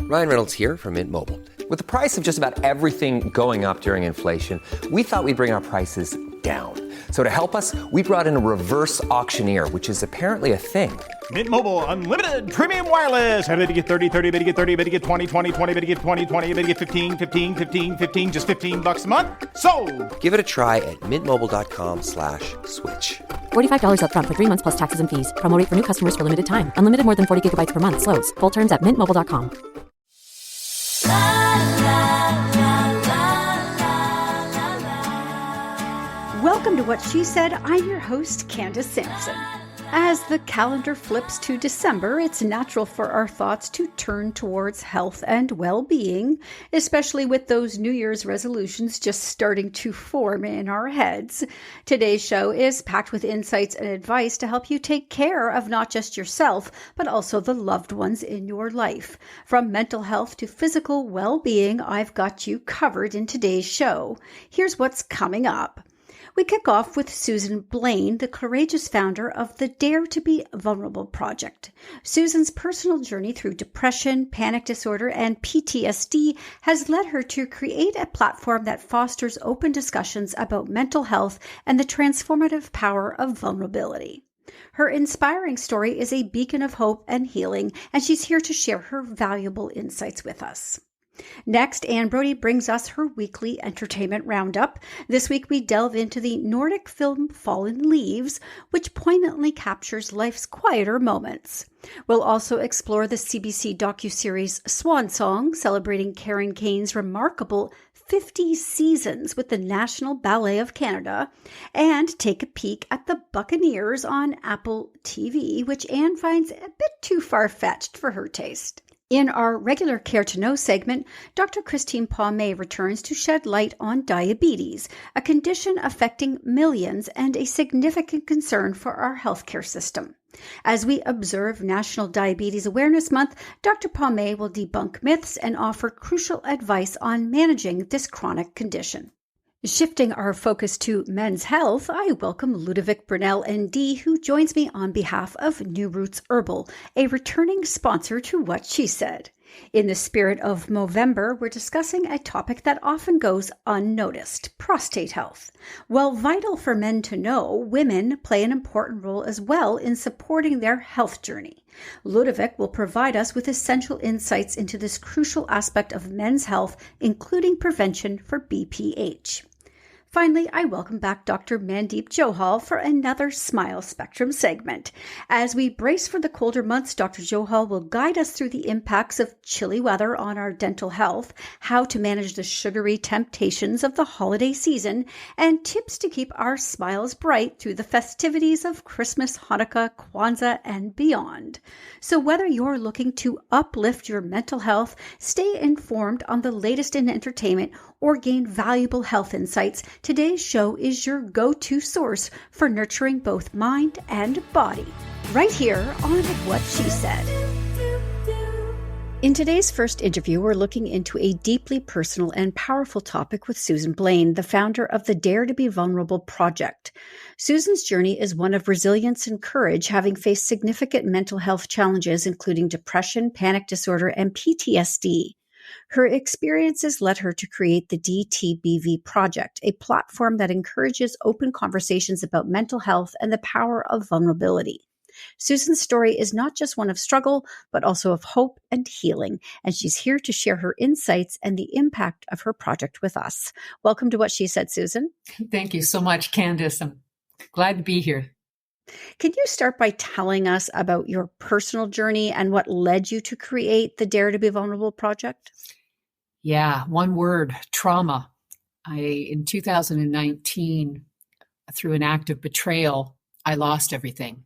Ryan Reynolds here from Mint Mobile. With the price of just about everything going up during inflation, we thought we'd bring our prices down. So to help us, we brought in a reverse auctioneer, which is apparently a thing. Mint Mobile Unlimited Premium Wireless. How to get 30, 30, bit to get 30, bit to get 20, 20, 20, bit to get 20, 20, bit to get 15, 15, 15, 15, just $15 a month? Sold! Give it a try at mintmobile.com/switch. $45 up front for 3 months plus taxes and fees. Promo rate for new customers for limited time. Unlimited more than 40 gigabytes per month. Slows full terms at mintmobile.com. Welcome to What She Said. I'm your host, Candace Sampson. As the calendar flips to December, it's natural for our thoughts to turn towards health and well-being, especially with those New Year's resolutions just starting to form in our heads. Today's show is packed with insights and advice to help you take care of not just yourself, but also the loved ones in your life. From mental health to physical well-being, I've got you covered in today's show. Here's what's coming up. We kick off with Susan Blain, the courageous founder of the Dare to Be Vulnerable project. Susan's personal journey through depression, panic disorder, and PTSD has led her to create a platform that fosters open discussions about mental health and the transformative power of vulnerability. Her inspiring story is a beacon of hope and healing, and she's here to share her valuable insights with us. Next, Brodie brings us her weekly entertainment roundup. This week we delve into the Nordic film Fallen Leaves, which poignantly captures life's quieter moments. We'll also explore the CBC docuseries Swan Song, celebrating Karen Kane's remarkable 50 seasons with the National Ballet of Canada, and take a peek at the Buccaneers on Apple TV, which Anne finds a bit too far-fetched for her taste. In our regular Care to Know segment, Dr. Christine Palmay returns to shed light on diabetes, a condition affecting millions and a significant concern for our healthcare system. As we observe National Diabetes Awareness Month, Dr. Palmay will debunk myths and offer crucial advice on managing this chronic condition. Shifting our focus to men's health, I welcome Ludovic Brunel ND, who joins me on behalf of New Roots Herbal, a returning sponsor to What She Said. In the spirit of Movember, we're discussing a topic that often goes unnoticed: prostate health. While vital for men to know, women play an important role as well in supporting their health journey. Ludovic will provide us with essential insights into this crucial aspect of men's health, including prevention for BPH. Finally, I welcome back Dr. Mandeep Johal for another Smile Spectrum segment. As we brace for the colder months, Dr. Johal will guide us through the impacts of chilly weather on our dental health, how to manage the sugary temptations of the holiday season, and tips to keep our smiles bright through the festivities of Christmas, Hanukkah, Kwanzaa, and beyond. So whether you're looking to uplift your mental health, stay informed on the latest in entertainment, or gain valuable health insights, today's show is your go-to source for nurturing both mind and body. Right here on What She Said. In today's first interview, we're looking into a deeply personal and powerful topic with Susan Blain, the founder of the Dare to Be Vulnerable project. Susan's journey is one of resilience and courage, having faced significant mental health challenges, including depression, panic disorder, and PTSD. Her experiences led her to create the DTBV Project, a platform that encourages open conversations about mental health and the power of vulnerability. Susan's story is not just one of struggle, but also of hope and healing, and she's here to share her insights and the impact of her project with us. Welcome to What She Said, Susan. Thank you so much, Candace. I'm glad to be here. Can you start by telling us about your personal journey and what led you to create the Dare to Be Vulnerable project? Yeah, one word: trauma. In 2019, through an act of betrayal, I lost everything.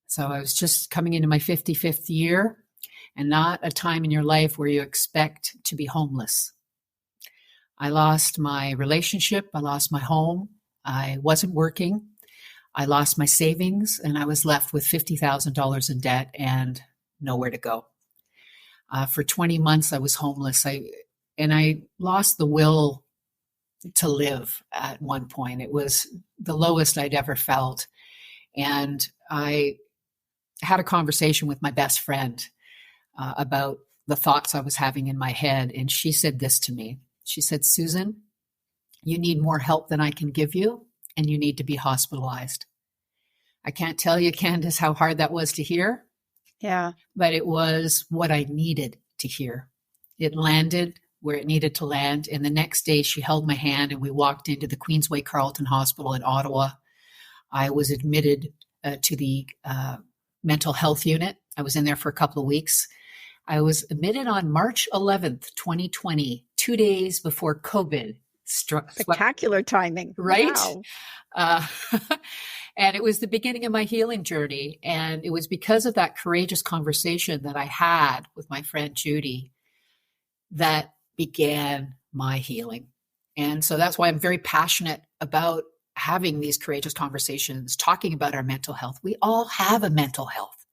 So I was just coming into my 55th year, and not a time in your life where you expect to be homeless. I lost my relationship. I lost my home. I wasn't working. I lost my savings, and I was left with $50,000 in debt and nowhere to go. For 20 months, I was homeless. I lost the will to live at one point. It was the lowest I'd ever felt. And I had a conversation with my best friend about the thoughts I was having in my head. And she said this to me. She said, Susan, you need more help than I can give you, and you need to be hospitalized. I can't tell you, Candace, how hard that was to hear. Yeah. But it was what I needed to hear. It landed where it needed to land. And the next day she held my hand and we walked into the Queensway Carleton Hospital in Ottawa. I was admitted to the mental health unit. I was in there for a couple of weeks. I was admitted on March 11th, 2020, 2 days before COVID struck. Spectacular timing. Right? Wow. And it was the beginning of my healing journey. And it was because of that courageous conversation that I had with my friend Judy that began my healing. And so that's why I'm very passionate about having these courageous conversations, talking about our mental health. We all have a mental health,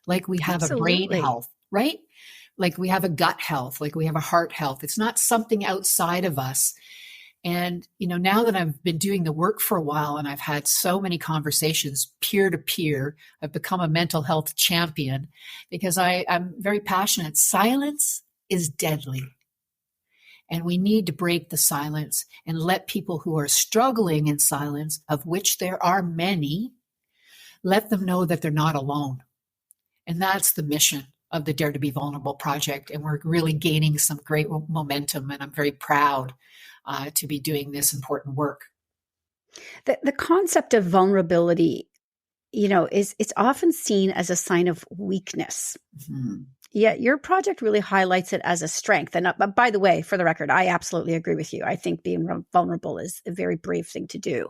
like we have Absolutely. a brain health, right? Like we have a gut health, like we have a heart health. It's not something outside of us. And, now that I've been doing the work for a while and I've had so many conversations peer to peer, I've become a mental health champion because I'm very passionate. Silence is deadly. And we need to break the silence and let people who are struggling in silence, of which there are many, let them know that they're not alone. And that's the mission of the Dare to Be Vulnerable project. And we're really gaining some great momentum. And I'm very proud to be doing this important work. The concept of vulnerability, it's often seen as a sign of weakness. Mm-hmm. Yet your project really highlights it as a strength. And by the way, for the record, I absolutely agree with you. I think being vulnerable is a very brave thing to do.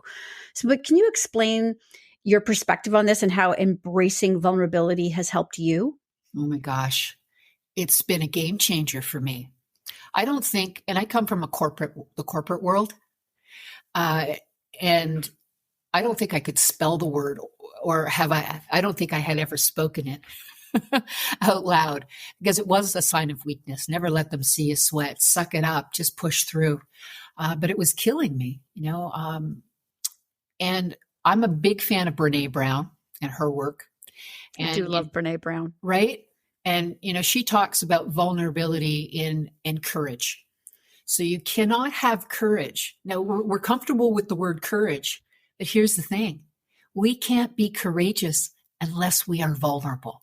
So, but can you explain your perspective on this and how embracing vulnerability has helped you? Oh my gosh, it's been a game changer for me. I don't think, and I come from the corporate world, and I don't think I could spell the word, or I don't think I had ever spoken it out loud, because it was a sign of weakness. Never let them see you sweat, suck it up, just push through. But it was killing me, and I'm a big fan of Brene Brown and her work. And I do love Brene Brown. Right? And, she talks about vulnerability and courage. So you cannot have courage. Now, we're comfortable with the word courage, but here's the thing. We can't be courageous unless we are vulnerable.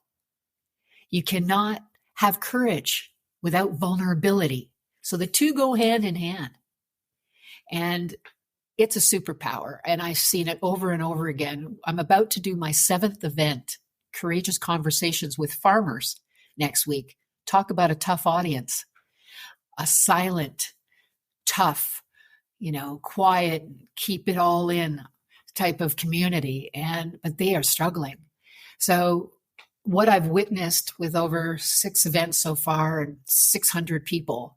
You cannot have courage without vulnerability. So the two go hand in hand. And it's a superpower. And I've seen it over and over again. I'm about to do my 7th event, Courageous Conversations with Farmers, next week. Talk about a tough audience, a silent, tough, quiet, keep it all in type of community. But they are struggling. So what I've witnessed with over 6 events so far and 600 people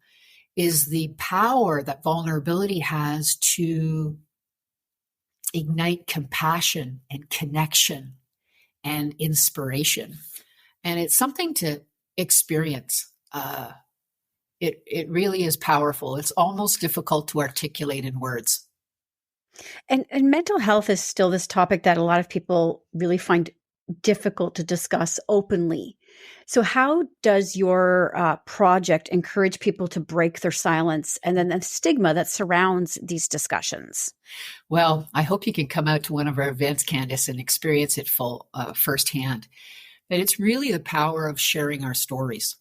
is the power that vulnerability has to ignite compassion and connection and inspiration. And it's something to experience. It really is powerful. It's almost difficult to articulate in words. And mental health is still this topic that a lot of people really find difficult to discuss openly. So how does your project encourage people to break their silence and then the stigma that surrounds these discussions? Well, I hope you can come out to one of our events, Candace, and experience it firsthand. But it's really the power of sharing our stories.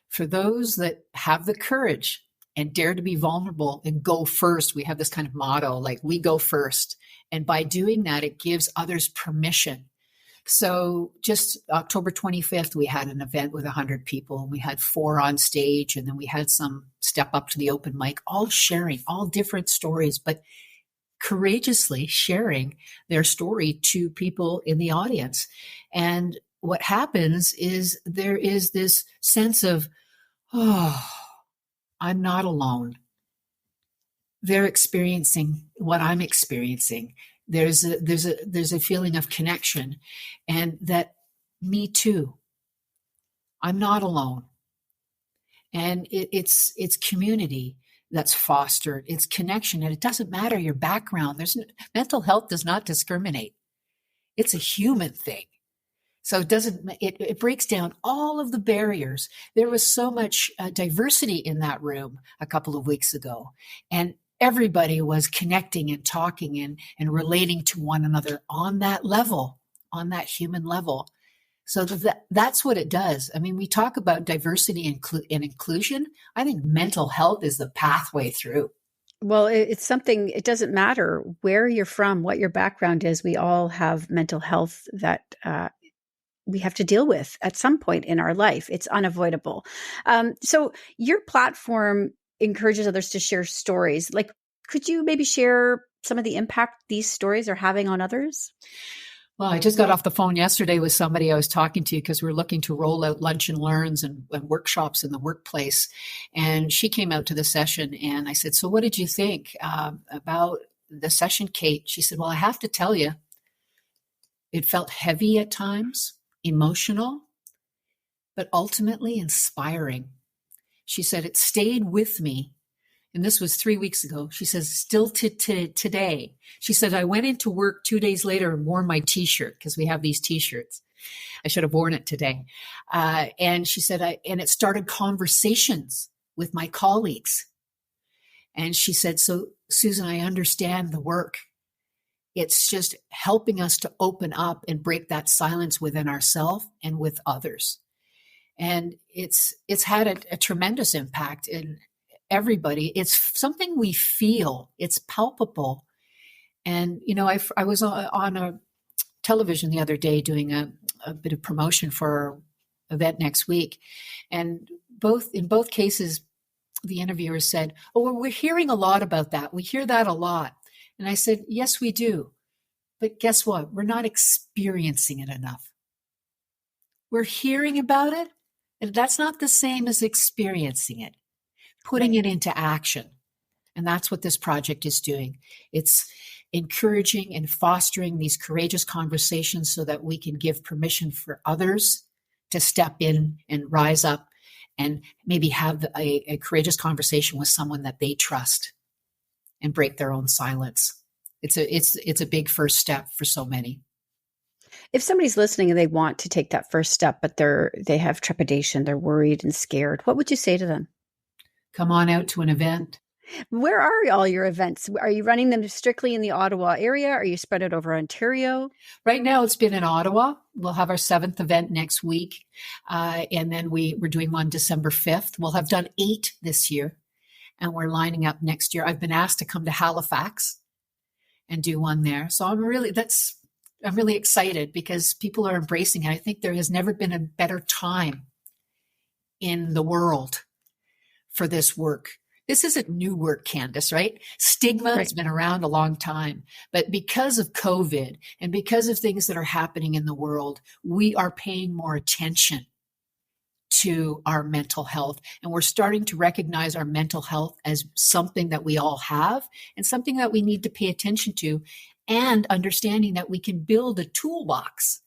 For those that have the courage and dare to be vulnerable and go first, we have this kind of motto, like we go first. And by doing that, it gives others permission. So just October 25th, we had an event with 100 people. We had 4 on stage, and then we had some step up to the open mic, all sharing, all different stories, but courageously sharing their story to people in the audience. And what happens is there is this sense of, oh, I'm not alone. They're experiencing what I'm experiencing. There's a feeling of connection, and that me too. I'm not alone. And it's community that's fostered. It's connection, and it doesn't matter your background. Mental health does not discriminate. It's a human thing. So it breaks down all of the barriers. There was so much diversity in that room a couple of weeks ago, and everybody was connecting and talking and relating to one another on that level, on that human level. So that's what it does. I mean, we talk about diversity and inclusion. I think mental health is the pathway through. Well, it's something, it doesn't matter where you're from, what your background is. We all have mental health that we have to deal with at some point in our life. It's unavoidable. So your platform encourages others to share stories. Like, could you maybe share some of the impact these stories are having on others? Well, I just got off the phone yesterday with somebody I was talking to because we're looking to roll out lunch and learns and workshops in the workplace. And she came out to the session and I said, so what did you think about the session, Kate? She said, well, I have to tell you, it felt heavy at times, emotional, but ultimately inspiring. She said, it stayed with me. And this was 3 weeks ago. She says, still to today. She said, I went into work 2 days later and wore my t-shirt because we have these t-shirts. I should have worn it today. And she said, and it started conversations with my colleagues. And she said, so Susan, I understand the work. It's just helping us to open up and break that silence within ourselves and with others. And it's had a tremendous impact in everybody. It's something we feel. It's palpable. And, you know, I was on a television the other day doing a bit of promotion for our event next week. And in both cases, the interviewer said, oh, well, we're hearing a lot about that. We hear that a lot. And I said, yes, we do. But guess what? We're not experiencing it enough. We're hearing about it, and that's not the same as experiencing it, putting it into action. And that's what this project is doing. It's encouraging and fostering these courageous conversations so that we can give permission for others to step in and rise up and maybe have a courageous conversation with someone that they trust and break their own silence. It's a big first step for so many. If somebody's listening and they want to take that first step, but they have trepidation, they're worried and scared, what would you say to them? Come on out to an event. Where are all your events? Are you running them strictly in the Ottawa area? Are you spread out over Ontario? Right now, it's been in Ottawa. We'll have our 7th event next week. And then we're doing one December 5th. We'll have done 8 this year. And we're lining up next year. I've been asked to come to Halifax and do one there. So I'm really excited because people are embracing it. I think there has never been a better time in the world for this work. This isn't new work, Candace, right? Stigma has been around a long time, but because of COVID and because of things that are happening in the world, we are paying more attention to our mental health. And we're starting to recognize our mental health as something that we all have and something that we need to pay attention to, and understanding that we can build a toolbox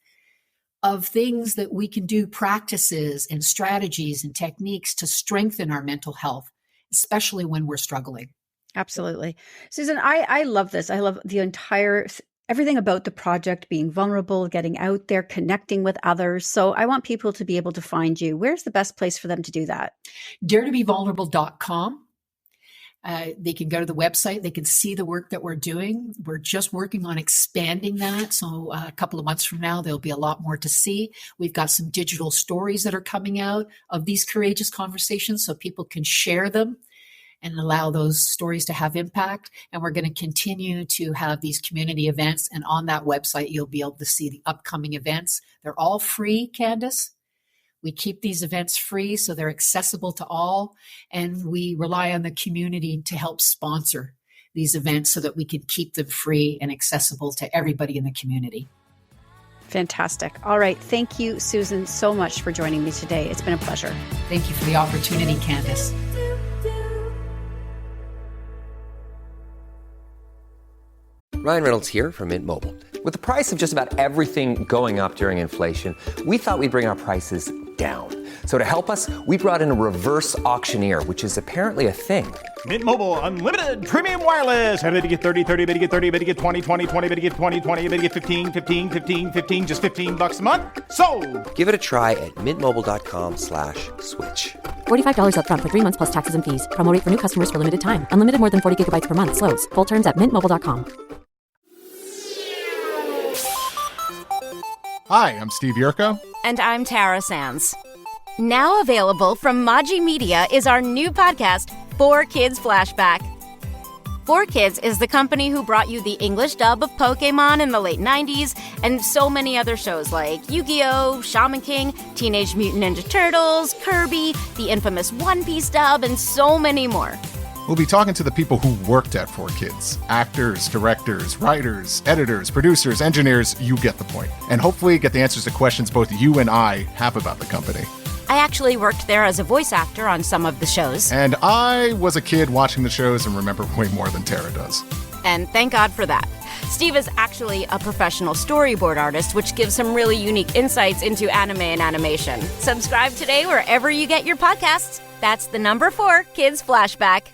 of things that we can do, practices and strategies and techniques to strengthen our mental health, especially when we're struggling. Absolutely. Susan, I love this. I love everything about the project, being vulnerable, getting out there, connecting with others. So I want people to be able to find you. Where's the best place for them to do that? daretobevulnerable.com. They can go to the website. They can see the work that we're doing. We're just working on expanding that. So a couple of months from now, there'll be a lot more to see. We've got some digital stories that are coming out of these courageous conversations so people can share them and allow those stories to have impact. And we're going to continue to have these community events. And on that website, you'll be able to see the upcoming events. They're all free, Candace. We keep these events free so they're accessible to all. And we rely on the community to help sponsor these events so that we can keep them free and accessible to everybody in the community. Fantastic. All right. Thank you, Susan, so much for joining me today. It's been a pleasure. Thank you for the opportunity, Candace. Ryan Reynolds here from Mint Mobile. With the price of just about everything going up during inflation, we thought we'd bring our prices down. So to help us, we brought in a reverse auctioneer, which is apparently a thing. Mint Mobile Unlimited Premium Wireless. How to get 30, 30, bit to get 30, bit to get 20, 20, 20, bit to get 20, 20, bit to get 15, 15, 15, 15, just $15 a month? Sold! Give it a try at mintmobile.com/switch. $45 up front for 3 months plus taxes and fees. Promo rate for new customers for limited time. Unlimited more than 40 gigabytes per month. Slows full terms at mintmobile.com. Hi, I'm Steve Yerko. And I'm Tara Sands. Now available from Maji Media is our new podcast, 4Kids Flashback. 4Kids is the company who brought you the English dub of Pokemon in the late 90s and so many other shows like Yu-Gi-Oh!, Shaman King, Teenage Mutant Ninja Turtles, Kirby, the infamous One Piece dub, and so many more. We'll be talking to the people who worked at 4Kids. Actors, directors, writers, editors, producers, engineers, you get the point. And hopefully get the answers to questions both you and I have about the company. I actually worked there as a voice actor on some of the shows. And I was a kid watching the shows and remember way more than Tara does. And thank God for that. Steve is actually a professional storyboard artist, which gives some really unique insights into anime and animation. Subscribe today wherever you get your podcasts. That's the number 4Kids Flashback.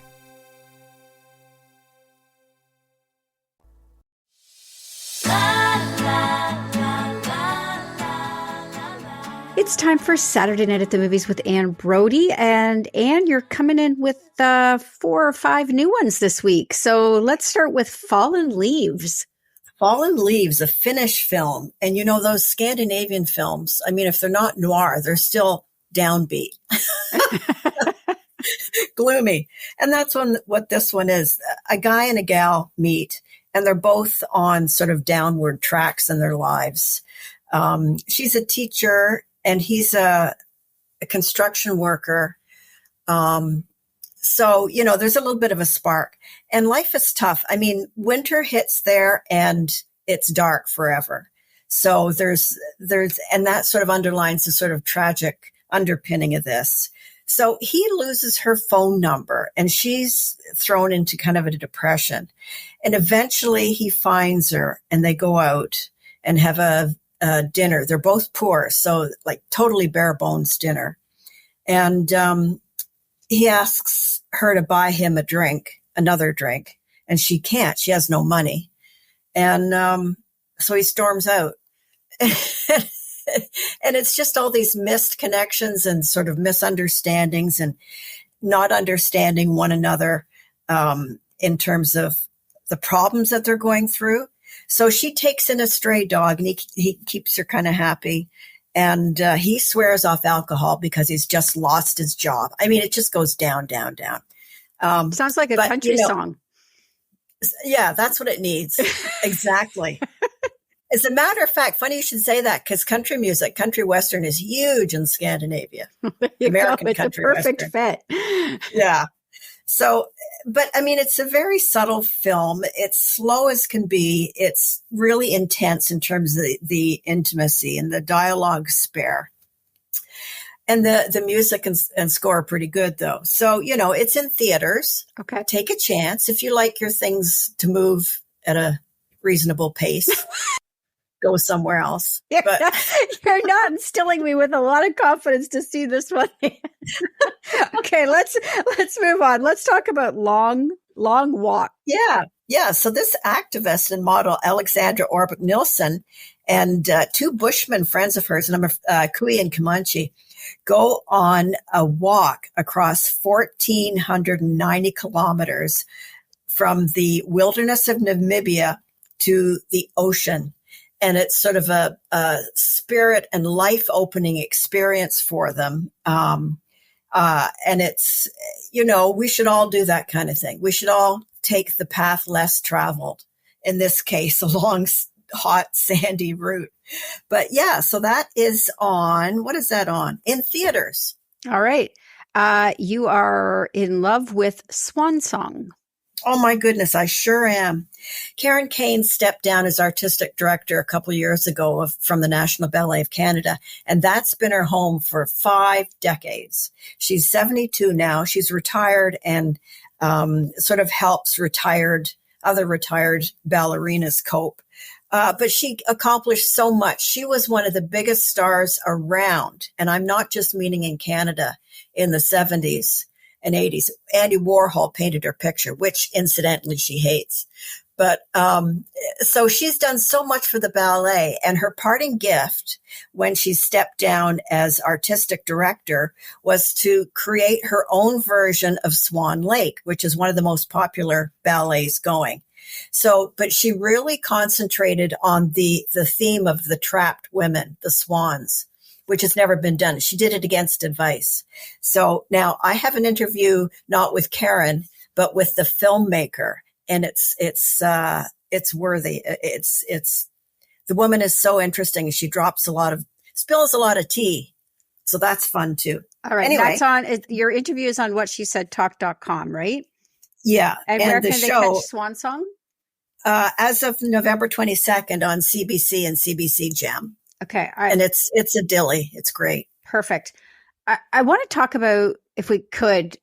It's time for Saturday Night at the Movies with Anne Brodie. And Anne, you're coming in with 4 or 5 new ones this week. So let's start with Fallen Leaves. Fallen Leaves, a Finnish film. And you know, those Scandinavian films, I mean, if they're not noir, they're still downbeat. Gloomy. And that's what this one is. A guy and a gal meet, and they're both on sort of downward tracks in their lives. She's a teacher, and he's a construction worker. So, you know, there's a little bit of a spark. And life is tough. I mean, winter hits there, and it's dark forever. So and that sort of underlines the sort of tragic underpinning of this. So he loses her phone number, and she's thrown into kind of a depression. And eventually he finds her, and they go out and have a dinner. They're both poor, so like totally bare bones dinner. And he asks her to buy him another drink, and she can't. She has no money. And so he storms out. And it's just all these missed connections and sort of misunderstandings and not understanding one another in terms of the problems that they're going through. So she takes in a stray dog, and he keeps her kind of happy. And he swears off alcohol because he's just lost his job. I mean, it just goes down, down, down. Sounds like a country song. Yeah, that's what it needs. Exactly. As a matter of fact, funny you should say that, because country music, country western is huge in Scandinavia. American country western. It's a perfect fit. Yeah. So, but I mean, it's a very subtle film. It's slow as can be. It's really intense in terms of the intimacy, and the dialogue spare. And the music and score are pretty good, though. So, you know, it's in theaters. Okay. Take a chance. If you like your things to move at a reasonable pace, go somewhere else. But You're not instilling me with a lot of confidence to see this one. Okay, let's move on. Let's talk about Long Walk. Yeah. So this activist and model, Alexandra Orbeck Nilsson, and 2 Bushmen friends of hers, Kui and Comanche, go on a walk across 1,490 kilometers from the wilderness of Namibia to the ocean. And it's sort of a spirit and life-opening experience for them. And it's, you know, we should all do that kind of thing. We should all take the path less traveled, in this case, a long, hot, sandy route. But yeah, so that is on, what is that on? In theaters. All right. You are in love with Swan Song. Oh my goodness, I sure am. Karen Kane stepped down as artistic director a couple of years ago from the National Ballet of Canada, and that's been her home for 5 decades. She's 72 now. She's retired and sort of helps other retired ballerinas cope. But she accomplished so much. She was one of the biggest stars around. And I'm not just meaning in Canada in the 70s and 80s. Andy Warhol painted her picture, which incidentally she hates. But so she's done so much for the ballet, and her parting gift when she stepped down as artistic director was to create her own version of Swan Lake, which is one of the most popular ballets going. So, but she really concentrated on the theme of the trapped women, the swans, which has never been done. She did it against advice. So now I have an interview, not with Karen, but with the filmmaker. And it's worthy. It's the woman is so interesting. She spills a lot of tea. So that's fun too. All right. Anyway, your interview is on whatshesaidtalk.com, right? Yeah. And where can they catch Swan Song? As of November 22nd on CBC and CBC Gem. Okay. All right. And it's a dilly. It's great. Perfect. I want to talk about, if we could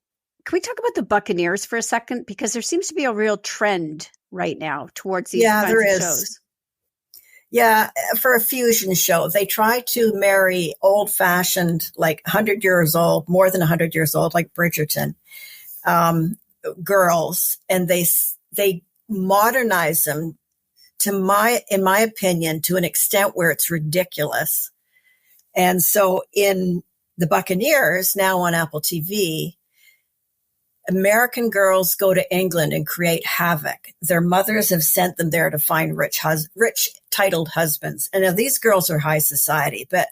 we talk about the Buccaneers for a second? Because there seems to be a real trend right now towards these kinds of shows. Yeah, for a fusion show. They try to marry old-fashioned, like 100 years old, more than 100 years old, like Bridgerton, girls, and they modernize them in my opinion, to an extent where it's ridiculous. And so in the Buccaneers, now on Apple TV, American girls go to England and create havoc. Their mothers have sent them there to find rich titled husbands. And now these girls are high society, but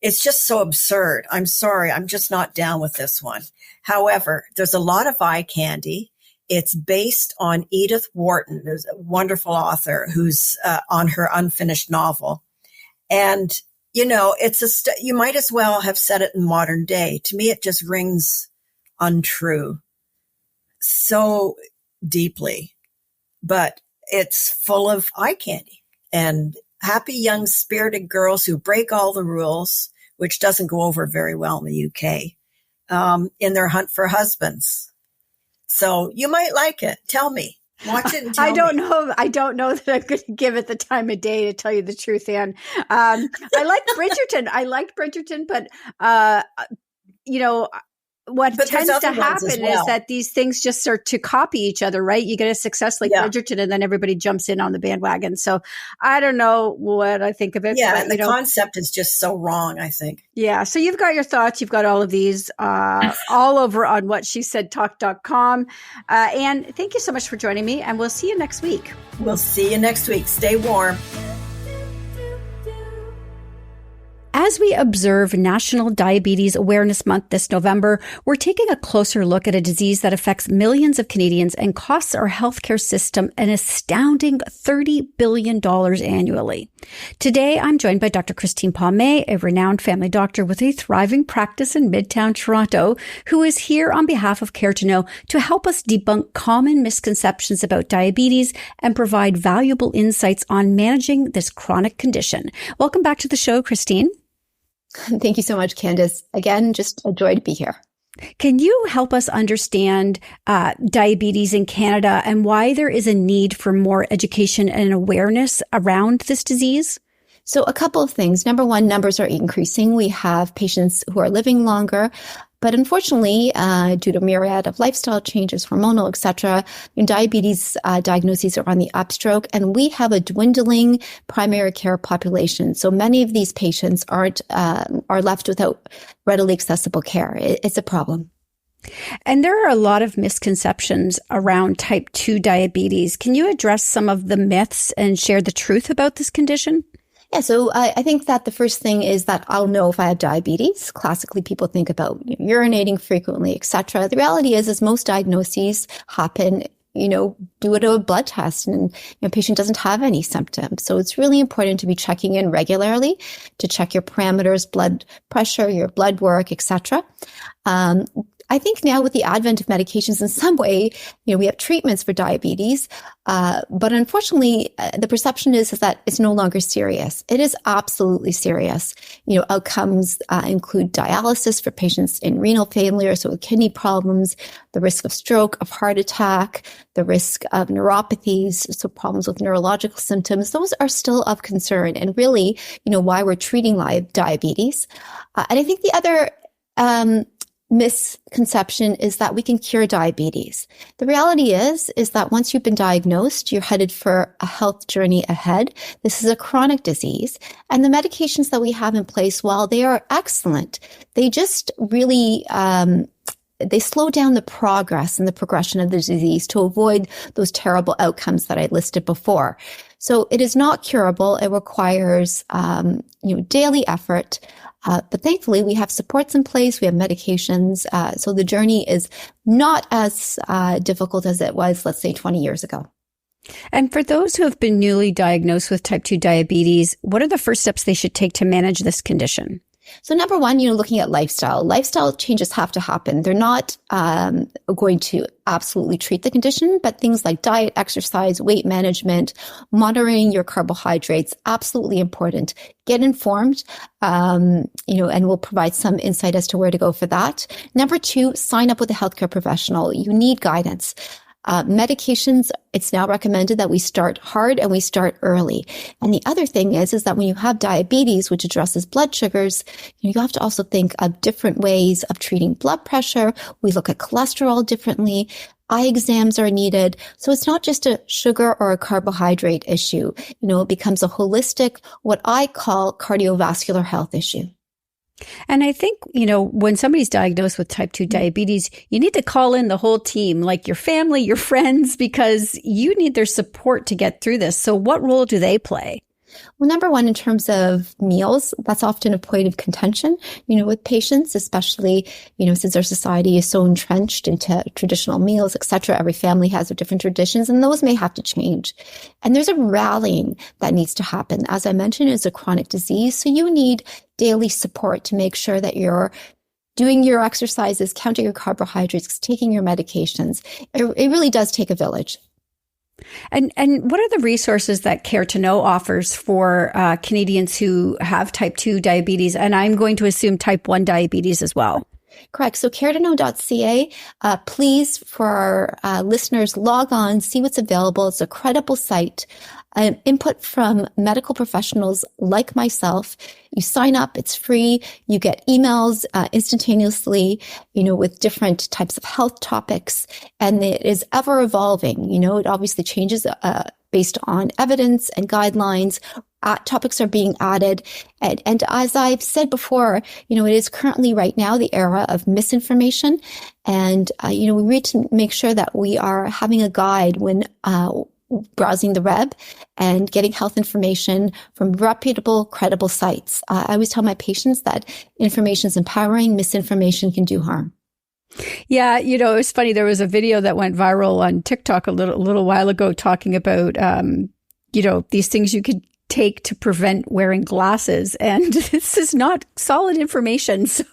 it's just so absurd. I'm sorry. I'm just not down with this one. However, there's a lot of eye candy. It's based on Edith Wharton, who's a wonderful author who's on her unfinished novel. And, you know, you might as well have said it in modern day. To me, it just rings untrue so deeply, but it's full of eye candy and happy young spirited girls who break all the rules, which doesn't go over very well in the UK, in their hunt for husbands. So you might like it. Tell me. Watch it and tell me. I don't know that I'm going to give it the time of day, to tell you the truth, Anne. I liked Bridgerton, but you know, what tends to happen is that these things just start to copy each other, right? You get a success like Bridgerton, and then everybody jumps in on the bandwagon. So I don't know what I think of it. Yeah, but, and the concept is just so wrong, I think. Yeah, so you've got your thoughts. You've got all of these all over on whatshesaidtalk.com. And thank you so much for joining me, and we'll see you next week. We'll see you next week. Stay warm. As we observe National Diabetes Awareness Month this November, we're taking a closer look at a disease that affects millions of Canadians and costs our healthcare system an astounding $30 billion annually. Today, I'm joined by Dr. Christine Palmay, a renowned family doctor with a thriving practice in Midtown Toronto, who is here on behalf of Care to Know to help us debunk common misconceptions about diabetes and provide valuable insights on managing this chronic condition. Welcome back to the show, Christine. Thank you so much, Candace. Again, just a joy to be here. Can you help us understand diabetes in Canada and why there is a need for more education and awareness around this disease? So a couple of things. Number one, numbers are increasing. We have patients who are living longer, but unfortunately, due to myriad of lifestyle changes, hormonal, etc., diabetes diagnoses are on the upstroke, and we have a dwindling primary care population. So many of these patients are left without readily accessible care. It's a problem. And there are a lot of misconceptions around type 2 diabetes. Can you address some of the myths and share the truth about this condition? Yeah, so I think that the first thing is that I'll know if I have diabetes. Classically, people think about urinating frequently, etc. The reality is most diagnoses happen, due to a blood test, and patient doesn't have any symptoms. So it's really important to be checking in regularly to check your parameters, blood pressure, your blood work, etc. I think now with the advent of medications in some way, we have treatments for diabetes, but unfortunately, the perception is that it's no longer serious. It is absolutely serious. Outcomes include dialysis for patients in renal failure, so with kidney problems, the risk of stroke, of heart attack, the risk of neuropathies, so problems with neurological symptoms. Those are still of concern, and really, why we're treating live diabetes. And I think the other misconception is that we can cure diabetes. The reality is that once you've been diagnosed, you're headed for a health journey ahead. This is a chronic disease, and the medications that we have in place, while they are excellent, they just really they slow down the progress and the progression of the disease to avoid those terrible outcomes that I listed before. So it is not curable. It requires daily effort. But thankfully, we have supports in place. We have medications. So the journey is not as difficult as it was, let's say, 20 years ago. And for those who have been newly diagnosed with type 2 diabetes, what are the first steps they should take to manage this condition? So number one, looking at lifestyle. Lifestyle changes have to happen. They're not going to absolutely treat the condition, but things like diet, exercise, weight management, monitoring your carbohydrates, absolutely important. Get informed, and we'll provide some insight as to where to go for that. Number two, sign up with a healthcare professional. You need guidance. Medications, it's now recommended that we start hard and we start early. And the other thing is that when you have diabetes, which addresses blood sugars, you have to also think of different ways of treating blood pressure. We look at cholesterol differently. Eye exams are needed. So it's not just a sugar or a carbohydrate issue. It becomes a holistic, what I call cardiovascular health issue. And I think, when somebody's diagnosed with type 2 diabetes, you need to call in the whole team, like your family, your friends, because you need their support to get through this. So what role do they play? Well, number one, in terms of meals, that's often a point of contention, with patients, especially, since our society is so entrenched into traditional meals, et cetera. Every family has their different traditions, and those may have to change. And there's a rallying that needs to happen. As I mentioned, it's a chronic disease, so you need daily support to make sure that you're doing your exercises, counting your carbohydrates, taking your medications. It really does take a village. And what are the resources that Care to Know offers for Canadians who have type 2 diabetes? And I'm going to assume type 1 diabetes as well. Correct. So caretoknow.ca, please, for our listeners, log on, see what's available. It's a credible site. Input from medical professionals like myself. You sign up, it's free. You get emails instantaneously, with different types of health topics. And it is ever evolving. It obviously changes based on evidence and guidelines. Topics are being added. And as I've said before, it is currently right now the era of misinformation. And, we need to make sure that we are having a guide when browsing the web and getting health information from reputable, credible sites. I always tell my patients that information is empowering, misinformation can do harm. Yeah, it's funny. There was a video that went viral on TikTok a little while ago talking about, these things you could take to prevent wearing glasses. And this is not solid information. So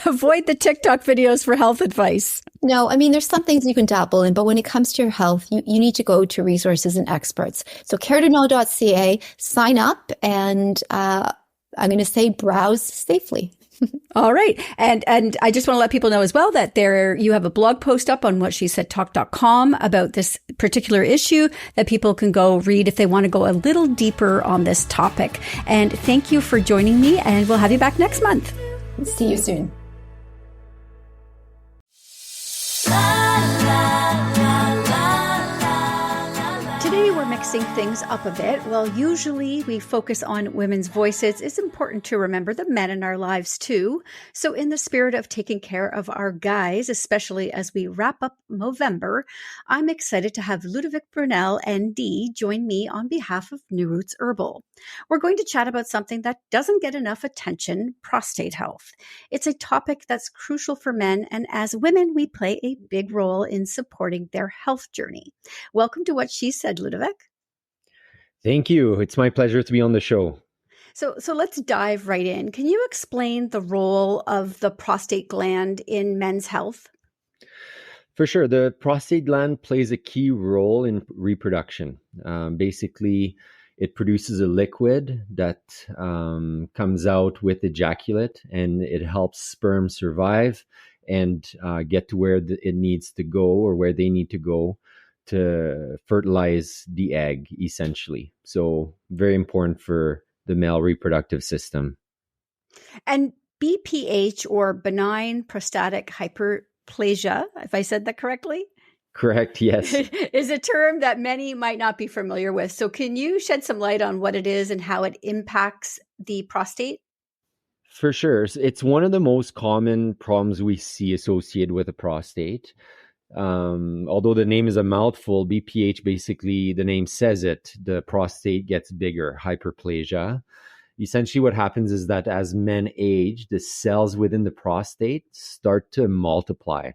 avoid the TikTok videos for health advice. No, there's some things you can dabble in, but when it comes to your health, you need to go to resources and experts. So caretoknow.ca, sign up, and I'm going to say browse safely. All right. And I just want to let people know as well that you have a blog post up on whatshesaidtalk.com about this particular issue that people can go read if they want to go a little deeper on this topic. And thank you for joining me, and we'll have you back next month. See you soon. Today we're mixing things up a bit. Well, usually we focus on women's voices. It's important to remember the men in our lives too. So in the spirit of taking care of our guys, especially as we wrap up Movember, I'm excited to have Ludovic Brunel ND join me on behalf of Roots Herbal. We're going to chat about something that doesn't get enough attention, prostate health. It's a topic that's crucial for men, and as women, we play a big role in supporting their health journey. Welcome to What She Said, Ludovic. Thank you. It's my pleasure to be on the show. So let's dive right in. Can you explain the role of the prostate gland in men's health? For sure. The prostate gland plays a key role in reproduction. Basically, it produces a liquid that comes out with ejaculate, and it helps sperm survive and get to where it needs to go, or where they need to go to fertilize the egg, essentially. So very important for the male reproductive system. And BPH, or benign prostatic hyperplasia, if I said that correctly, Correct, yes. is a term that many might not be familiar with. So can you shed some light on what it is and how it impacts the prostate? For sure. It's one of the most common problems we see associated with the prostate. Although the name is a mouthful, BPH, basically, the name says it, the prostate gets bigger, hyperplasia. Essentially, what happens is that as men age, the cells within the prostate start to multiply.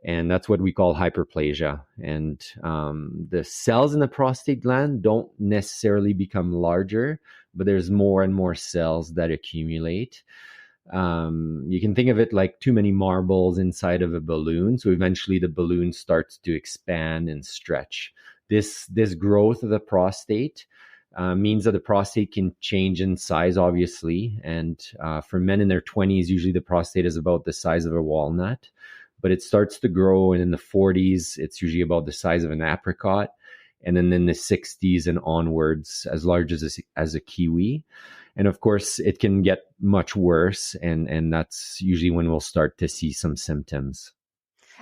And that's what we call hyperplasia. And the cells in the prostate gland don't necessarily become larger, but there's more and more cells that accumulate. You can think of it like too many marbles inside of a balloon. So eventually the balloon starts to expand and stretch. This growth of the prostate means that the prostate can change in size, obviously. And for men in their 20s, usually the prostate is about the size of a walnut. But it starts to grow, and in the 40s, it's usually about the size of an apricot. And then in the 60s and onwards, as large as a kiwi. And of course, it can get much worse. And that's usually when we'll start to see some symptoms.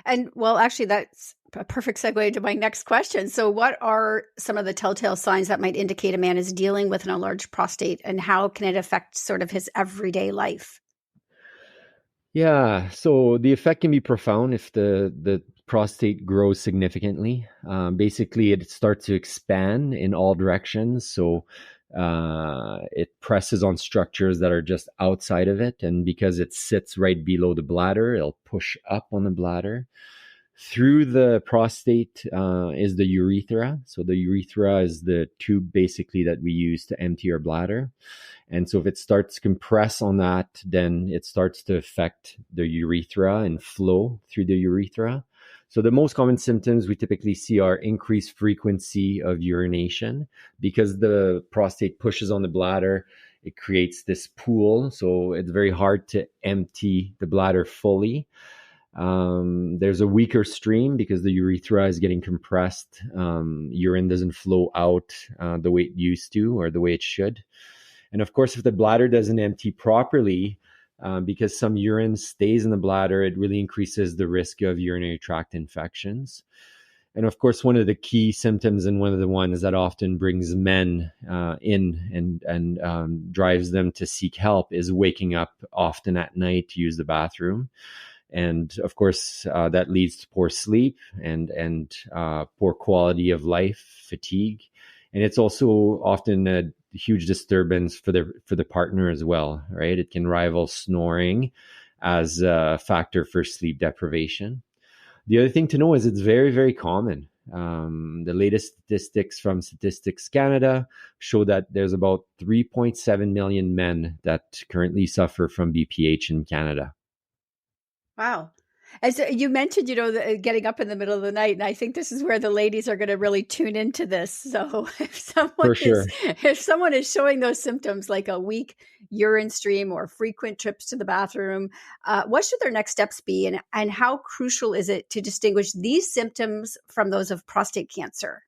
And well, actually, that's a perfect segue into my next question. So what are some of the telltale signs that might indicate a man is dealing with an enlarged prostate, and how can it affect sort of his everyday life? Yeah, so the effect can be profound if the prostate grows significantly. Basically, it starts to expand in all directions. So it presses on structures that are just outside of it. And because it sits right below the bladder, it'll push up on the bladder. Through the prostate is the urethra. So the urethra is the tube basically that we use to empty our bladder. And so if it starts to compress on that, then it starts to affect the urethra and flow through the urethra. So the most common symptoms we typically see are increased frequency of urination. Because the prostate pushes on the bladder, it creates this pool. So it's very hard to empty the bladder fully. There's a weaker stream because the urethra is getting compressed. Urine doesn't flow out the way it used to, or the way it should. And of course, if the bladder doesn't empty properly, because some urine stays in the bladder, it really increases the risk of urinary tract infections. And of course, one of the key symptoms, and one of the ones that often brings men in and drives them to seek help, is waking up often at night to use the bathroom. And of course, that leads to poor sleep and poor quality of life, fatigue. And it's also often a huge disturbance for the partner as well, right? It can rival snoring as a factor for sleep deprivation. The other thing to know is it's very, very common. The latest statistics from Statistics Canada show that there's about 3.7 million men that currently suffer from BPH in Canada. Wow. As you mentioned, getting up in the middle of the night, and I think this is where the ladies are going to really tune into this. So if someone is showing those symptoms, like a weak urine stream or frequent trips to the bathroom, what should their next steps be? And how crucial is it to distinguish these symptoms from those of prostate cancer?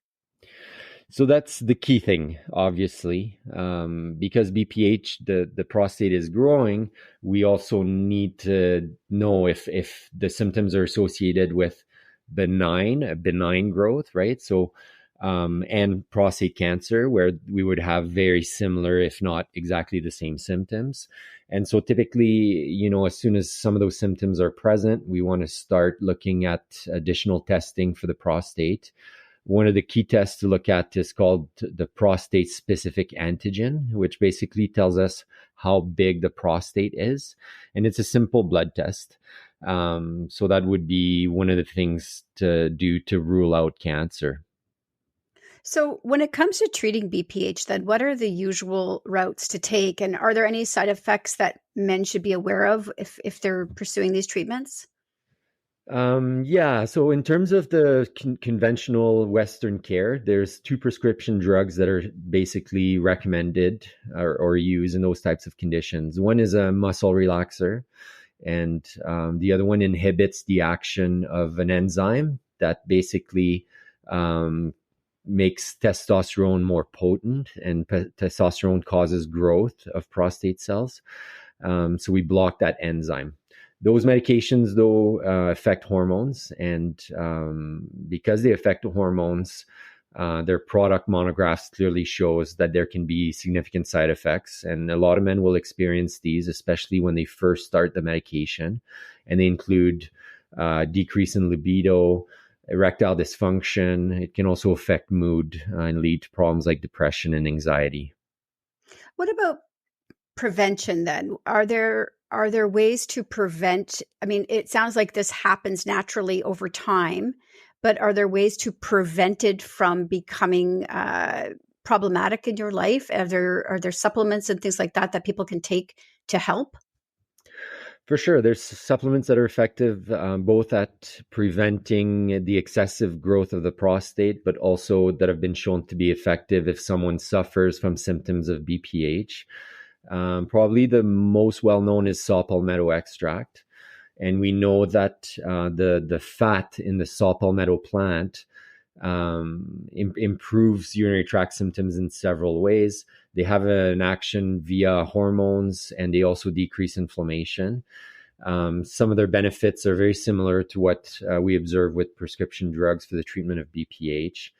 So that's the key thing, obviously, because BPH, the prostate is growing. We also need to know if the symptoms are associated with benign growth, right? So, and prostate cancer, where we would have very similar, if not exactly the same symptoms. And so typically, as soon as some of those symptoms are present, we want to start looking at additional testing for the prostate. One of the key tests to look at is called the prostate specific antigen, which basically tells us how big the prostate is. And it's a simple blood test. So that would be one of the things to do to rule out cancer. So when it comes to treating BPH, then what are the usual routes to take? And are there any side effects that men should be aware of if they're pursuing these treatments? Yeah, so in terms of the conventional Western care, there's two prescription drugs that are basically recommended or used in those types of conditions. One is a muscle relaxer, and the other one inhibits the action of an enzyme that basically makes testosterone more potent, and testosterone causes growth of prostate cells. So we block that enzyme. Those medications, though, affect hormones, and because they affect the hormones, their product monographs clearly shows that there can be significant side effects, and a lot of men will experience these, especially when they first start the medication, and they include decrease in libido, erectile dysfunction. It can also affect mood and lead to problems like depression and anxiety. What about prevention then? Are there ways to prevent? I mean, it sounds like this happens naturally over time, but are there ways to prevent it from becoming problematic in your life? Are there supplements and things like that people can take to help? For sure. There's supplements that are effective both at preventing the excessive growth of the prostate, but also that have been shown to be effective if someone suffers from symptoms of BPH. Probably the most well-known is saw palmetto extract. And we know that the fat in the saw palmetto plant improves urinary tract symptoms in several ways. They have an action via hormones, and they also decrease inflammation. Some of their benefits are very similar to what we observe with prescription drugs for the treatment of BPH.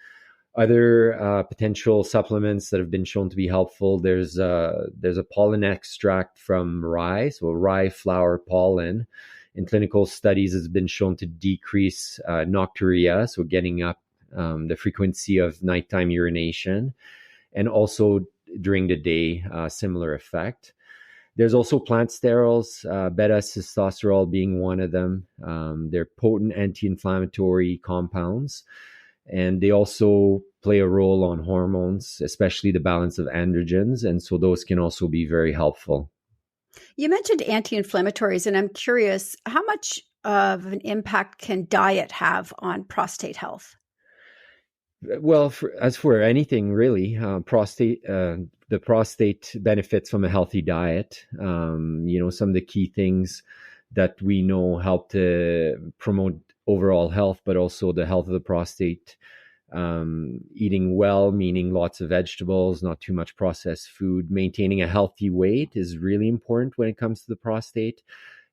Other potential supplements that have been shown to be helpful, there's a pollen extract from rye, so rye flower pollen. In clinical studies, has been shown to decrease nocturia, so getting up the frequency of nighttime urination, and also during the day, similar effect. There's also plant sterols, beta-sitosterol being one of them. They're potent anti-inflammatory compounds, and they also play a role on hormones, especially the balance of androgens, and so those can also be very helpful. You mentioned anti-inflammatories, and I'm curious, how much of an impact can diet have on prostate health? Well, as for anything really, the prostate benefits from a healthy diet. Some of the key things that we know help to promote overall health, but also the health of the prostate. Eating well, meaning lots of vegetables, not too much processed food. Maintaining a healthy weight is really important when it comes to the prostate.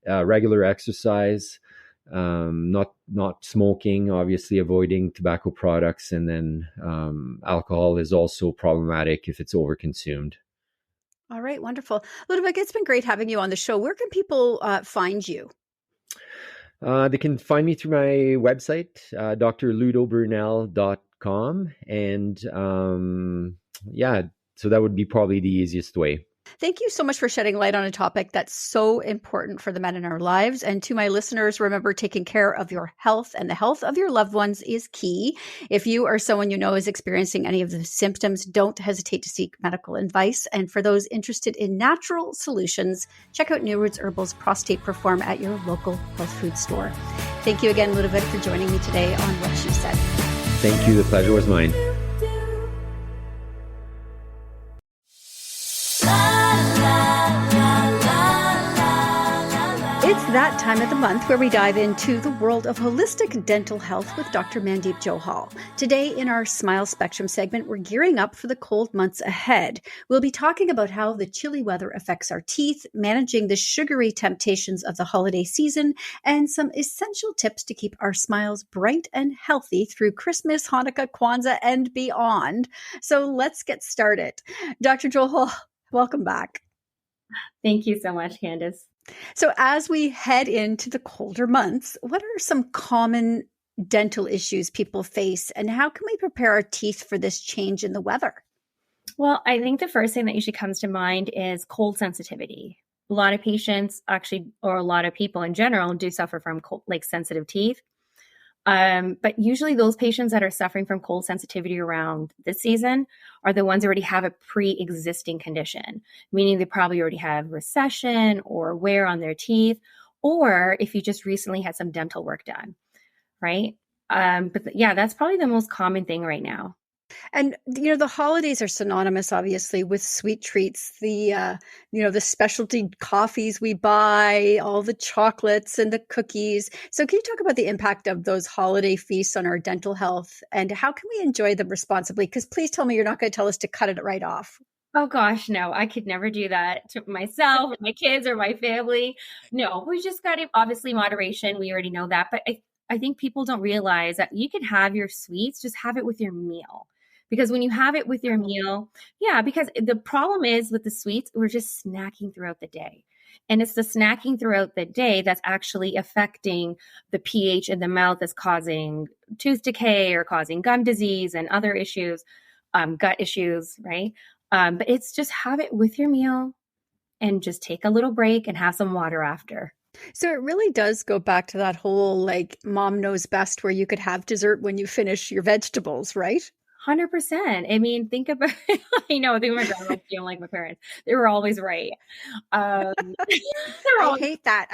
Regular exercise, not smoking, obviously avoiding tobacco products, and then alcohol is also problematic if it's overconsumed. All right, wonderful. Ludovic, it's been great having you on the show. Where can people find you? They can find me through my website, drludobrunel.com. And so that would be probably the easiest way. Thank you so much for shedding light on a topic that's so important for the men in our lives. And to my listeners, remember, taking care of your health and the health of your loved ones is key. If you or someone you know is experiencing any of the symptoms, don't hesitate to seek medical advice. And for those interested in natural solutions, check out New Roots Herbal's Prostate Perform at your local health food store. Thank you again, Ludovic, for joining me today on What She Said. Thank you. The pleasure was mine. It's that time of the month where we dive into the world of holistic dental health with Dr. Mandeep Johal. Today in our Smile Spectrum segment, we're gearing up for the cold months ahead. We'll be talking about how the chilly weather affects our teeth, managing the sugary temptations of the holiday season, and some essential tips to keep our smiles bright and healthy through Christmas, Hanukkah, Kwanzaa, and beyond. So let's get started. Dr. Johal, welcome back. Thank you so much, Candace. So as we head into the colder months, what are some common dental issues people face, and how can we prepare our teeth for this change in the weather? Well, I think the first thing that usually comes to mind is cold sensitivity. A lot of patients actually, or a lot of people in general, do suffer from cold, like sensitive teeth. But usually those patients that are suffering from cold sensitivity around this season are the ones who already have a pre-existing condition, meaning they probably already have recession or wear on their teeth, or if you just recently had some dental work done, right? Yeah, that's probably the most common thing right now. And, the holidays are synonymous, obviously, with sweet treats, the specialty coffees we buy, all the chocolates and the cookies. So can you talk about the impact of those holiday feasts on our dental health and how can we enjoy them responsibly? Because please tell me you're not going to tell us to cut it right off. Oh gosh, no, I could never do that to myself, or my kids, or my family. No, we just got to, obviously, moderation. We already know that. But I think people don't realize that you can have your sweets, just have it with your meal. Because when you have it with your meal, because the problem is with the sweets, we're just snacking throughout the day. And it's the snacking throughout the day that's actually affecting the pH in the mouth, that's causing tooth decay or causing gum disease and other issues, gut issues, right? But it's just have it with your meal and just take a little break and have some water after. So it really does go back to that whole like mom knows best, where you could have dessert when you finish your vegetables, right? 100%. I mean, think about, I know, I think my grandma feeling like my parents. They were always right. I hate that.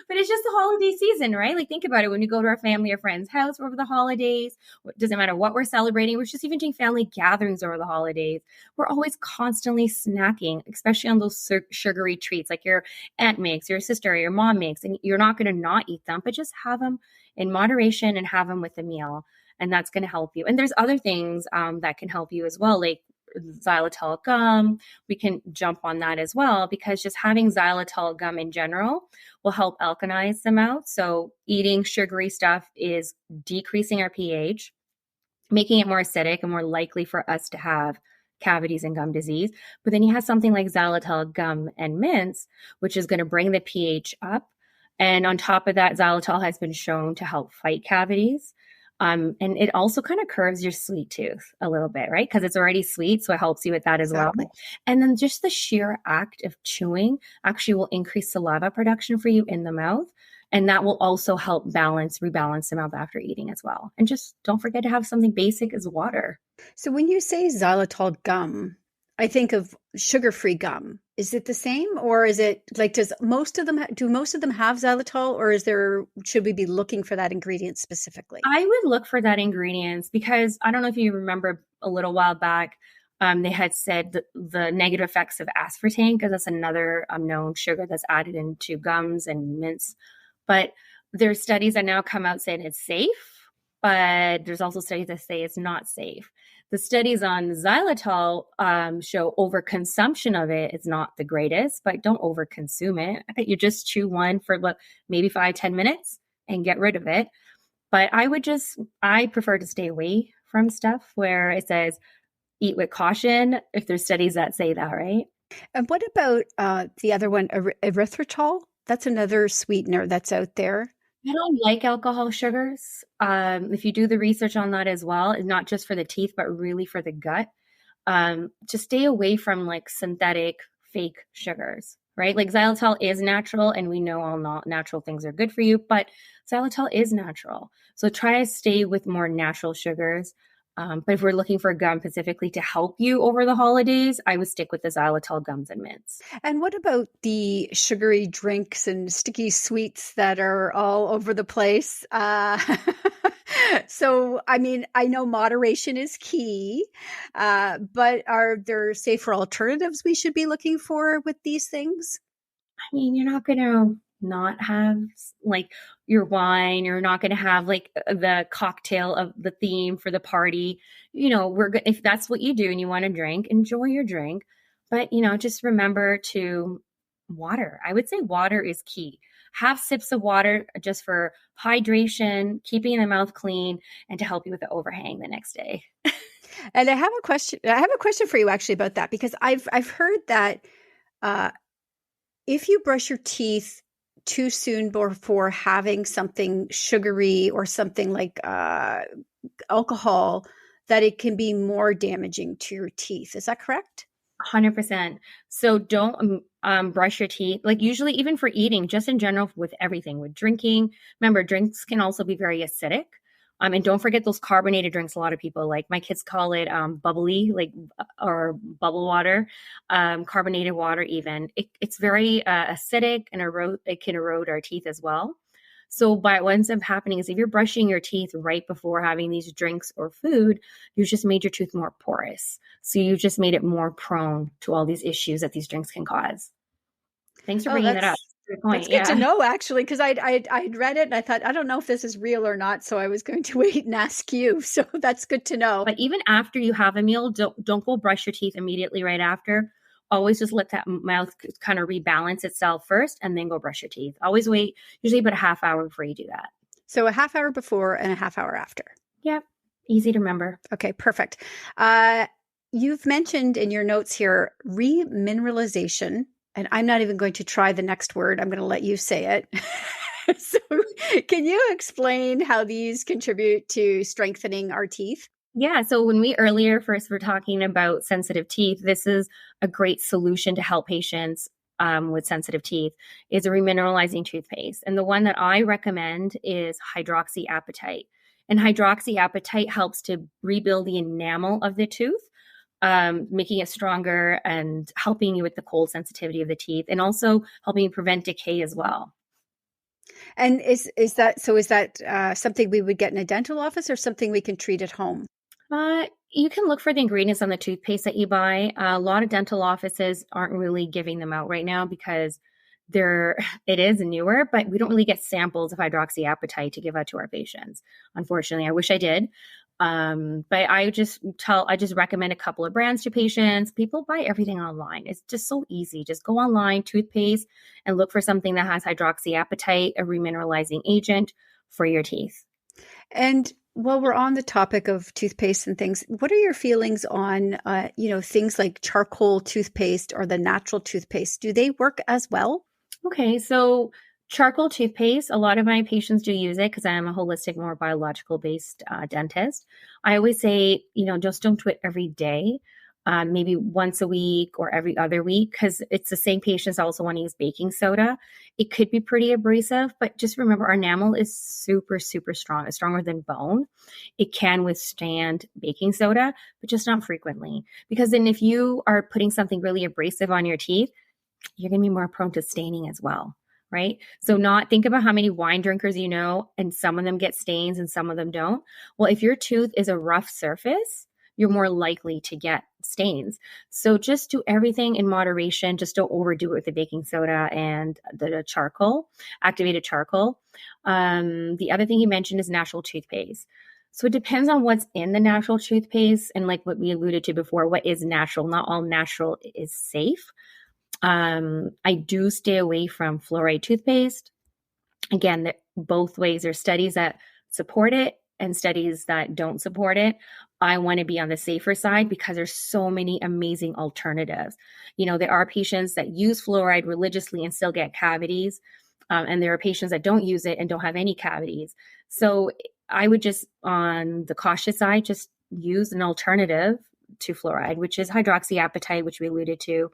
But it's just the holiday season, right? Like, think about it. When you go to our family or friend's house over the holidays, it doesn't matter what we're celebrating. We're just even doing family gatherings over the holidays. We're always constantly snacking, especially on those sugary treats like your aunt makes, your sister or your mom makes. And you're not going to not eat them, but just have them in moderation and have them with a meal. And that's going to help you. And there's other things that can help you as well, like xylitol gum. We can jump on that as well, because just having xylitol gum in general will help alkalize the mouth. So eating sugary stuff is decreasing our pH, making it more acidic and more likely for us to have cavities and gum disease. But then you have something like xylitol gum and mints, which is going to bring the pH up. And on top of that, xylitol has been shown to help fight cavities. And it also kind of curves your sweet tooth a little bit, right? Because it's already sweet, so it helps you with that as well. And then just the sheer act of chewing actually will increase saliva production for you in the mouth. And that will also help rebalance the mouth after eating as well. And just don't forget to have something basic as water. So when you say xylitol gum, I think of sugar-free gum. Is it the same, or is it like, do most of them have xylitol, or should we be looking for that ingredient specifically? I would look for that ingredients, because I don't know if you remember a little while back, they had said the negative effects of aspartame, because that's another known sugar that's added into gums and mints. But there's studies that now come out saying it's safe, but there's also studies that say it's not safe. The studies on xylitol show overconsumption of it is not the greatest, but don't overconsume it. I think you just chew one for maybe 5-10 minutes and get rid of it. But I prefer to stay away from stuff where it says eat with caution, if there's studies that say that, right? And what about the other one, erythritol? That's another sweetener that's out there. I don't like alcohol sugars. If you do the research on that as well, it's not just for the teeth, but really for the gut. Just stay away from like synthetic fake sugars, right? Like xylitol is natural, and we know all not natural things are good for you, but xylitol is natural. So try to stay with more natural sugars. But if we're looking for gum specifically to help you over the holidays, I would stick with the xylitol gums and mints. And what about the sugary drinks and sticky sweets that are all over the place? So, I mean, I know moderation is key, but are there safer alternatives we should be looking for with these things? I mean, you're not going to not have like your wine. You're not going to have like the cocktail of the theme for the party. If that's what you do and you want to drink, enjoy your drink. But, just remember to water. I would say water is key. Have sips of water just for hydration, keeping the mouth clean, and to help you with the overhang the next day. And I have a question for you actually about that, because I've heard that if you brush your teeth too soon before having something sugary or something like alcohol, that it can be more damaging to your teeth. Is that correct? 100%. So don't brush your teeth. Like usually, even for eating, just in general, with everything, with drinking. Remember, drinks can also be very acidic. And don't forget those carbonated drinks. A lot of people like, my kids call it bubbly, like, or bubble water, carbonated water. Even it's very acidic and it can erode our teeth as well. So what ends up happening is if you're brushing your teeth right before having these drinks or food, you've just made your tooth more porous. So you've just made it more prone to all these issues that these drinks can cause. Thanks for bringing that up. Good point. That's good to know, actually, because I'd read it and I thought, I don't know if this is real or not. So I was going to wait and ask you. So that's good to know. But even after you have a meal, don't go brush your teeth immediately right after. Always just let that mouth kind of rebalance itself first and then go brush your teeth. Always wait, usually about a half hour before you do that. So a half hour before and a half hour after. Yep. Easy to remember. Okay, perfect. You've mentioned in your notes here, remineralization, and I'm not even going to try the next word. I'm going to let you say it. So can you explain how these contribute to strengthening our teeth? Yeah. So when we earlier first were talking about sensitive teeth, this is a great solution to help patients with sensitive teeth, is a remineralizing toothpaste. And the one that I recommend is hydroxyapatite. And hydroxyapatite helps to rebuild the enamel of the tooth, making it stronger and helping you with the cold sensitivity of the teeth, and also helping you prevent decay as well. And is that something we would get in a dental office or something we can treat at home? You can look for the ingredients on the toothpaste that you buy. A lot of dental offices aren't really giving them out right now because it is newer, but we don't really get samples of hydroxyapatite to give out to our patients. Unfortunately, I wish I did. But I just recommend a couple of brands to patients. People buy everything online. It's just so easy. Just go online, toothpaste, and look for something that has hydroxyapatite, a remineralizing agent for your teeth. And while we're on the topic of toothpaste and things, what are your feelings on, things like charcoal toothpaste or the natural toothpaste? Do they work as well? Okay, so charcoal toothpaste, a lot of my patients do use it because I'm a holistic, more biological-based dentist. I always say, just don't do it every day, maybe once a week or every other week, because it's the same patients also want to use baking soda. It could be pretty abrasive, but just remember our enamel is super, super strong. It's stronger than bone. It can withstand baking soda, but just not frequently. Because then if you are putting something really abrasive on your teeth, you're going to be more prone to staining as well. Right? So think about how many wine drinkers you know, and some of them get stains and some of them don't. Well, if your tooth is a rough surface, you're more likely to get stains. So just do everything in moderation. Just don't overdo it with the baking soda and the charcoal, activated charcoal. The other thing you mentioned is natural toothpaste. So it depends on what's in the natural toothpaste. And like what we alluded to before, what is natural? Not all natural is safe. I do stay away from fluoride toothpaste. Again, both ways. There's studies that support it and studies that don't support it. I want to be on the safer side because there's so many amazing alternatives. There are patients that use fluoride religiously and still get cavities. And there are patients that don't use it and don't have any cavities. So I would just, on the cautious side, just use an alternative to fluoride, which is hydroxyapatite, which we alluded to.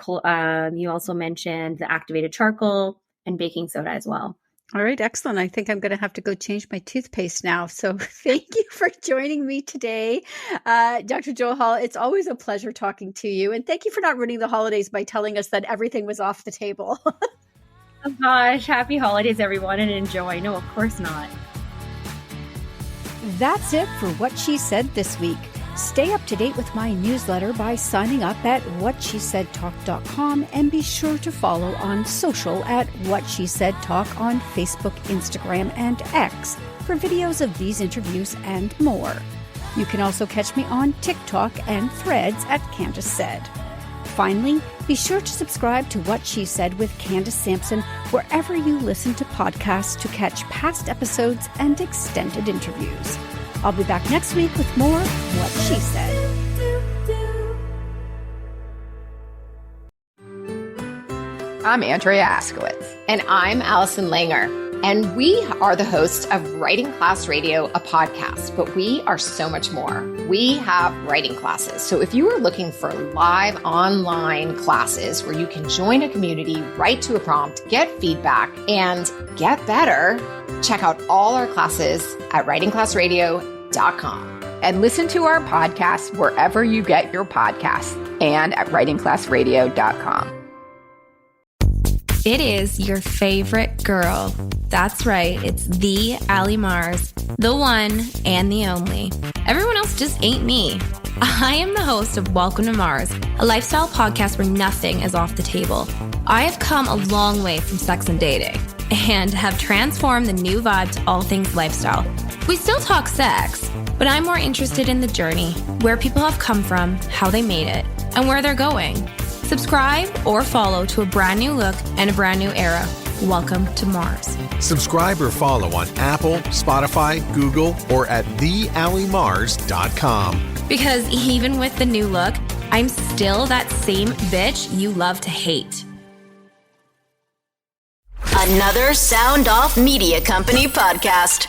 You also mentioned the activated charcoal and baking soda as well. All right. Excellent. I think I'm going to have to go change my toothpaste now. So thank you for joining me today, Dr. Johal. It's always a pleasure talking to you. And thank you for not ruining the holidays by telling us that everything was off the table. Oh gosh. Happy holidays, everyone, and enjoy. No, of course not. That's it for What She Said this week. Stay up to date with my newsletter by signing up at whatshesaidtalk.com, and be sure to follow on social at What She Said Talk on Facebook, Instagram, and X for videos of these interviews and more. You can also catch me on TikTok and Threads at Candace Said. Finally, be sure to subscribe to What She Said with Candace Sampson wherever you listen to podcasts to catch past episodes and extended interviews. I'll be back next week with more What She Said. I'm Andrea Askowitz. And I'm Allison Langer. And we are the hosts of Writing Class Radio, a podcast, but we are so much more. we have writing classes. So if you are looking for live online classes where you can join a community, write to a prompt, get feedback, and get better, check out all our classes at writingclassradio.com. And listen to our podcast wherever you get your podcasts and at writingclassradio.com. It is your favorite girl. That's right, it's the Allie Mars, the one and the only. Everyone else just ain't me. I am the host of Welcome to Mars, a lifestyle podcast where nothing is off the table. I have come a long way from sex and dating and have transformed the new vibe to all things lifestyle. We still talk sex, but I'm more interested in the journey, where people have come from, how they made it, and where they're going. Subscribe or follow to a brand new look and a brand new era. Welcome to Mars. Subscribe or follow on Apple, Spotify, Google, or at theallymars.com. Because even with the new look, I'm still that same bitch you love to hate. Another Sound Off Media Company podcast.